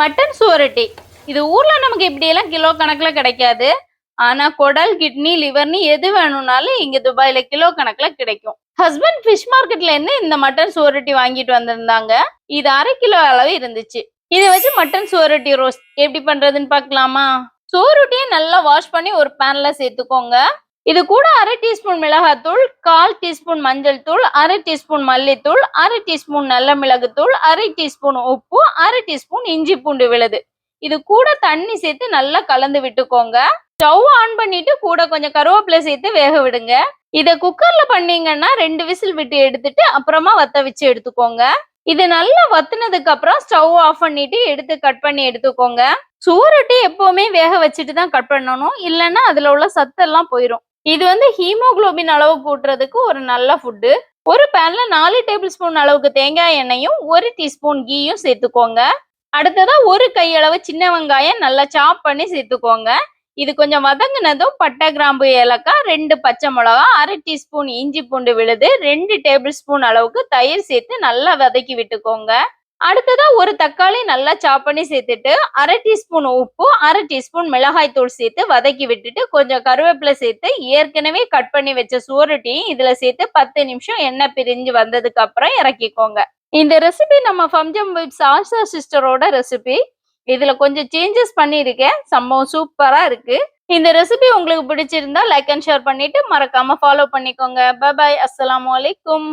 Mutton சுவரொட்டி இது ஊர்ல நமக்கு இப்படி எல்லாம் கிலோ கணக்குல கிடைக்காது. ஆனா குடல், கிட்னி, லிவர்னு எது வேணும்னாலும் இங்க துபாயில கிலோ கணக்குல கிடைக்கும். ஹஸ்பண்ட் ஃபிஷ் மார்க்கெட்ல இருந்து இந்த மட்டன் சுவரொட்டி வாங்கிட்டு வந்திருந்தாங்க. இது 1/2 கிலோ அளவு இருந்துச்சு. இதை வச்சு மட்டன் சுவரொட்டி ரோஸ்ட் எப்படி பண்றதுன்னு பாக்கலாமா? சுவரொட்டியை நல்லா வாஷ் பண்ணி ஒரு பேன்ல சேர்த்துக்கோங்க. இது கூட 1/2 டீஸ்பூன் மிளகாத்தூள், 1/4 டீஸ்பூன் மஞ்சள் தூள், 1/2 டீஸ்பூன் மல்லித்தூள், 1/2 டீஸ்பூன் நல்ல மிளகுத்தூள், 1/2 டீஸ்பூன் உப்பு, 1/2 டீஸ்பூன் இஞ்சி பூண்டு விழுது. இது கூட தண்ணி சேர்த்து நல்லா கலந்து விட்டுக்கோங்க. ஸ்டவ் ஆன் பண்ணிட்டு கூட கொஞ்சம் கருவேப்பிலை சேர்த்து வேக விடுங்க. இத குக்கர்ல பண்ணீங்கன்னா 2 விசில் விட்டு எடுத்துட்டு அப்புறமா வத்த வச்சு எடுத்துக்கோங்க. இது நல்லா வத்துனதுக்கு அப்புறம் ஸ்டவ் ஆஃப் பண்ணிட்டு எடுத்து கட் பண்ணி எடுத்துக்கோங்க. சுவரொட்டி எப்பவுமே வேக வச்சுட்டு தான் கட் பண்ணணும், இல்லைன்னா அதுல உள்ள சத்தெல்லாம் போயிடும். இது ஹீமோகுளோபின் அளவு கூட்டுறதுக்கு ஒரு நல்ல ஃபுட்டு. ஒரு பேன்ல 4 டேபிள் ஸ்பூன் அளவுக்கு தேங்காய் எண்ணெயும் 1 டீஸ்பூன் கீயும் சேர்த்துக்கோங்க. அடுத்ததா ஒரு கையளவு சின்ன வெங்காயம் நல்லா சாப் பண்ணி சேர்த்துக்கோங்க. இது கொஞ்சம் வதங்கினதும் பட்டை, கிராம்பு, ஏலக்காய், 2 பச்சை மிளகா, 1/2 டீஸ்பூன் இஞ்சி பூண்டு விழுது, 2 டேபிள் ஸ்பூன் அளவுக்கு தயிர் சேர்த்து நல்லா வதக்கி விட்டுக்கோங்க. அடுத்ததா ஒரு தக்காளி நல்லா சாப் பண்ணி சேர்த்துட்டு 1/2 டீஸ்பூன் உப்பு, 1/2 டீஸ்பூன் மிளகாய் தூள் சேர்த்து வதக்கி விட்டுட்டு கொஞ்சம் கருவேப்பிலை சேர்த்து ஏற்கனவே கட் பண்ணி வச்ச சுவரொட்டியும் இதுல சேர்த்து 10 நிமிஷம் எண்ணெய் பிரிஞ்சு வந்ததுக்கு அப்புறம் இறக்கிக்கோங்க. இந்த ரெசிபி நம்ம ஃபம்ஜம் வித் சால்சா சிஸ்டரோட ரெசிபி. இதுல கொஞ்சம் சேஞ்சஸ் பண்ணியிருக்கேன். சம்பவம் சூப்பரா இருக்கு. இந்த ரெசிபி உங்களுக்கு பிடிச்சிருந்தா லைக் அண்ட் ஷேர் பண்ணிட்டு மறக்காம ஃபாலோ பண்ணிக்கோங்க. Bye bye. அஸ்ஸலாமு அலைக்கும்.